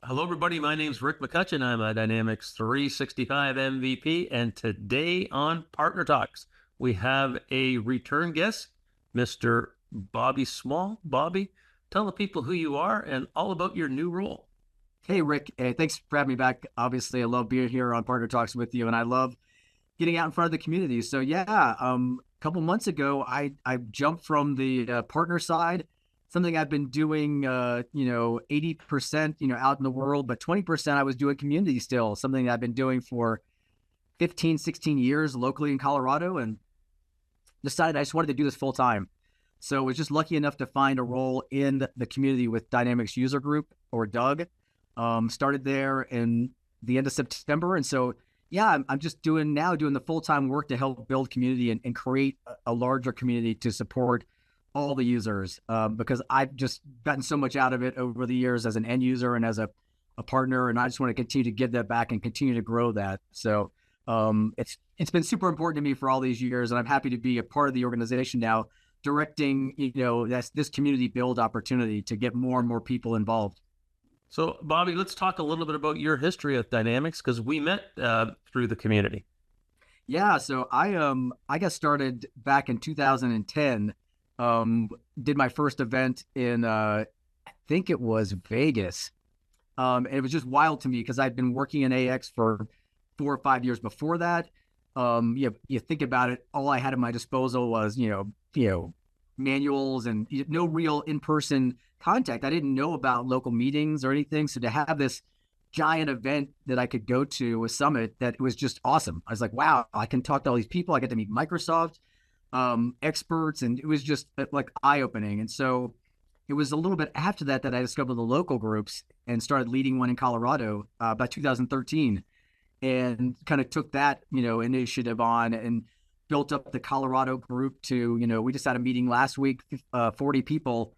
Hello, everybody. My name's Rick McCutcheon. I'm a Dynamics 365 MVP. And today on Partner Talks, we have a return guest, Mr. Bobby Small. Bobby, tell the people who you are and all about your new role. Hey, Rick. Hey, thanks for having me back. Obviously, I love being here on Partner Talks with you, and I love getting out in front of the community. So, yeah, a couple months ago, I jumped from the partner side, something I've been doing, 80%, out in the world, but 20% I was doing community still, something that I've been doing for 15, 16 years locally in Colorado, and decided I just wanted to do this full time. So, I was just lucky enough to find a role in the community with Dynamics User Group, or Doug. Started there in the end of September. And so, yeah, I'm just doing the full-time work to help build community and create a larger community to support all the users, because I've just gotten so much out of it over the years as an end user and as a partner. And I just want to continue to give that back and continue to grow that. So it's been super important to me for all these years. And I'm happy to be a part of the organization now, directing, this community build opportunity to get more and more people involved. So, Bobby, let's talk a little bit about your history with Dynamics because we met through the community. Yeah, so I got started back in 2010. Did my first event in I think it was Vegas. And it was just wild to me because I'd been working in AX for 4 or 5 years before that. You think about it, all I had at my disposal was manuals and no real in-person contact. I didn't know about local meetings or anything. So to have this giant event that I could go to, a summit, that was just awesome. I was like, wow, I can talk to all these people. I get to meet Microsoft experts, and it was just like eye-opening. And so it was a little bit after that that I discovered the local groups and started leading one in Colorado by 2013, and kind of took that initiative on and built up the Colorado group to, we just had a meeting last week, 40 people,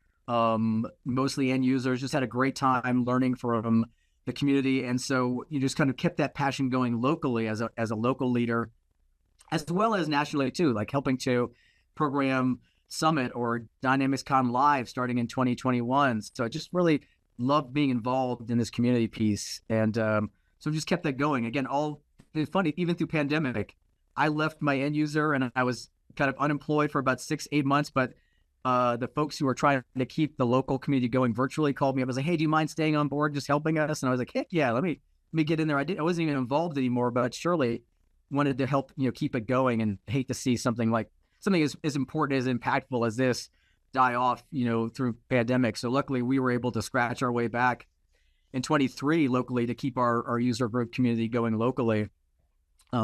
mostly end users, just had a great time learning from the community. And so you just kind of kept that passion going locally as a local leader, as well as nationally too, like helping to program Summit or DynamicsCon Live starting in 2021. So I just really loved being involved in this community piece. And so just kept that going. Again, it's funny, even through pandemic, I left my end user and I was kind of unemployed for about 6, 8 months, but the folks who were trying to keep the local community going virtually called me. I was like, hey, do you mind staying on board, just helping us? And I was like, heck yeah, let me get in there. I wasn't even involved anymore, but surely wanted to help, keep it going, and hate to see something as important, as impactful as this die off, through pandemic. So luckily we were able to scratch our way back in 23 locally to keep our user group community going locally.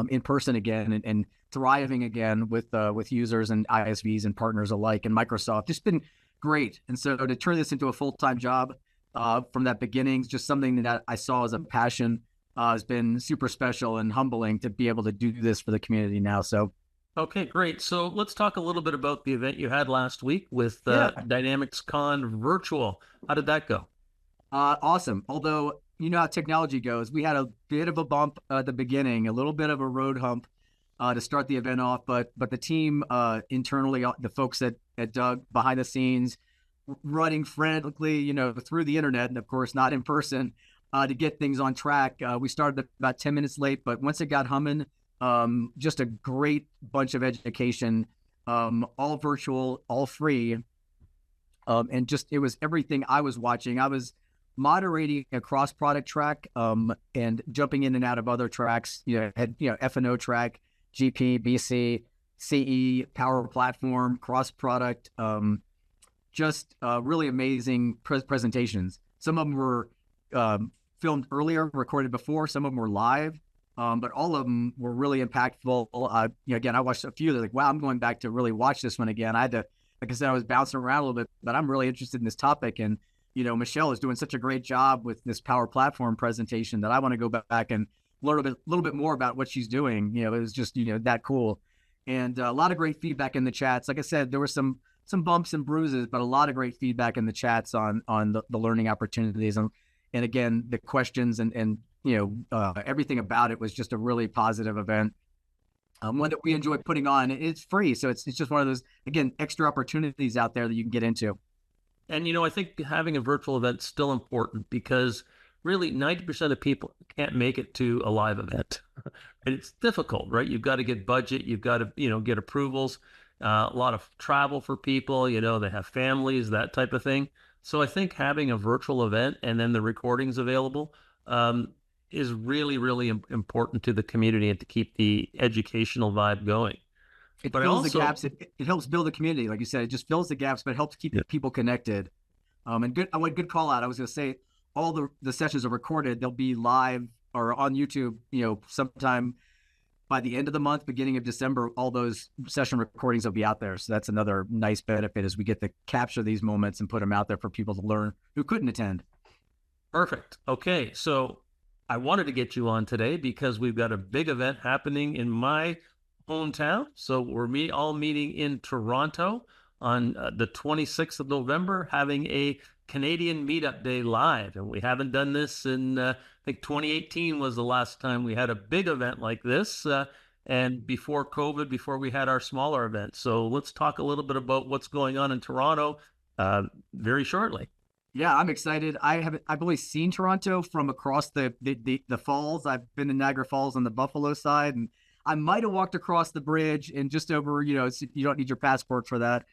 In person again, and thriving again with users and ISVs and partners alike, and Microsoft. Just been great. And so to turn this into a full-time job from that beginning, just something that I saw as a passion, has been super special and humbling to be able to do this for the community now. So, Okay, great. So let's talk a little bit about the event you had last week with yeah, DynamicsCon Virtual. How did that go? awesome. Although, how technology goes, we had a bit of a bump at the beginning, a little bit of a road hump to start the event off, but the team internally, the folks at Doug behind the scenes, running frantically, through the internet, and of course not in person, to get things on track. We started about 10 minutes late, but once it got humming, just a great bunch of education, all virtual, all free, and just it was everything I was watching. I was moderating a cross product track, and jumping in and out of other tracks, had, F&O track, GP, BC, CE, Power Platform, cross product, just really amazing presentations. Some of them were filmed earlier, recorded before, some of them were live, but all of them were really impactful. Again, I watched a few. They're like, wow, I'm going back to really watch this one again. I had to, like I said, I was bouncing around a little bit, but I'm really interested in this topic. And Michelle is doing such a great job with this Power Platform presentation that I want to go back and learn a little bit more about what she's doing. It was just, that cool. And a lot of great feedback in the chats. Like I said, there were some bumps and bruises, but a lot of great feedback in the chats on the learning opportunities. And again, the questions and everything about it was just a really positive event. One that we enjoy putting on. It's free. So it's just one of those, again, extra opportunities out there that you can get into. And, I think having a virtual event is still important because really 90% of people can't make it to a live event. And it's difficult, right? You've got to get budget, you've got to, get approvals, a lot of travel for people, they have families, that type of thing. So I think having a virtual event and then the recordings available is really, really important to the community and to keep the educational vibe going. It But I fills the also, gaps. It helps build a community, like you said. It just fills the gaps, but it helps keep yeah, people connected. And good, good call out. I was going to say all the sessions are recorded. They'll be live or on YouTube. Sometime by the end of the month, beginning of December, all those session recordings will be out there. So that's another nice benefit as we get to capture these moments and put them out there for people to learn who couldn't attend. perfect. Okay, so I wanted to get you on today because we've got a big event happening in my hometown. So we're all meeting in Toronto on the 26th of November, having a Canadian Meetup Day live. And we haven't done this in, I think 2018 was the last time we had a big event like this. And before COVID, before we had our smaller events. So let's talk a little bit about what's going on in Toronto very shortly. Yeah, I'm excited. I've only seen Toronto from across the falls. I've been to Niagara Falls on the Buffalo side, and I might have walked across the bridge and just over. You don't need your passport for that.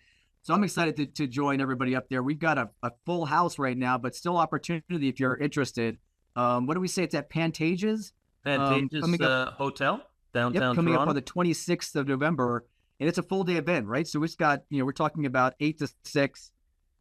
So I'm excited to join everybody up there. We've got a full house right now, but still opportunity if you're interested. What do we say? It's at Pantages. Hotel downtown Coming Toronto. up on the 26th of November, and it's a full day event, right? So it's got, we're talking about 8 to 6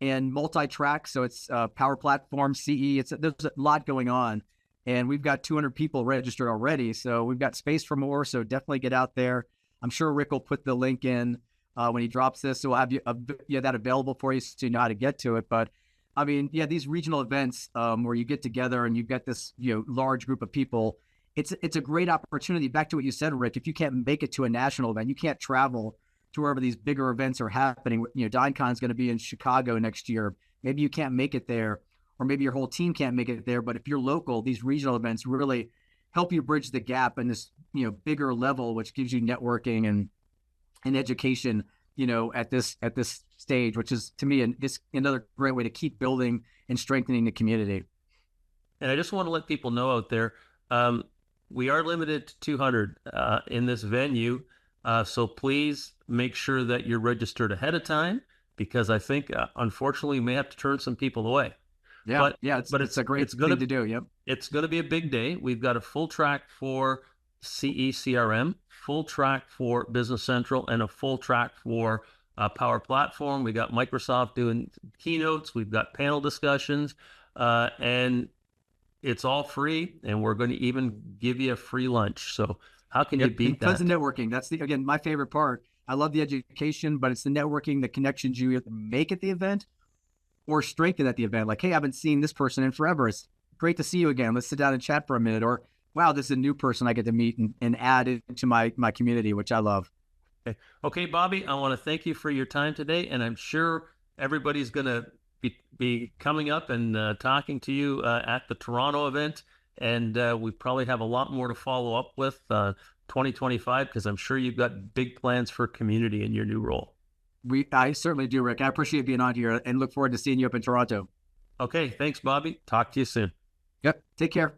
and multi-track. So it's Power Platform, CE. There's a lot going on, and we've got 200 people registered already. So we've got space for more. So definitely get out there. I'm sure Rick will put the link in when he drops this. So we'll have that available for you so you know how to get to it. But I mean, these regional events where you get together and you've got this, large group of people, it's a great opportunity. Back to what you said, Rick, if you can't make it to a national event, you can't travel to wherever these bigger events are happening. DynCon is going to be in Chicago next year. Maybe you can't make it there, or maybe your whole team can't make it there. But if you're local, these regional events really help you bridge the gap in this, bigger level, which gives you networking and education, at this stage, which is to me another great way to keep building and strengthening the community. And I just want to let people know out there, we are limited to 200 in this venue. So please make sure that you're registered ahead of time, because I think, unfortunately, we may have to turn some people away. Yeah, it's a great thing to do. Yep. It's going to be a big day. We've got a full track for CE CRM, full track for Business Central, and a full track for Power Platform. We got Microsoft doing keynotes. We've got panel discussions, and it's all free. And we're going to even give you a free lunch. So how can you beat that? Tons of networking. That's again, my favorite part. I love the education, but it's the networking, the connections you make at the event or strengthen at the event. Like, hey, I haven't seen this person in forever. It's great to see you again. Let's sit down and chat for a minute. Or, wow, this is a new person I get to meet and add into my community, which I love. Okay, Bobby, I want to thank you for your time today. And I'm sure everybody's going to be coming up and talking to you at the Toronto event. And we probably have a lot more to follow up with 2025, because I'm sure you've got big plans for community in your new role. I certainly do, Rick. I appreciate being on here and look forward to seeing you up in Toronto. Okay, thanks, Bobby. Talk to you soon. Yep. Take care.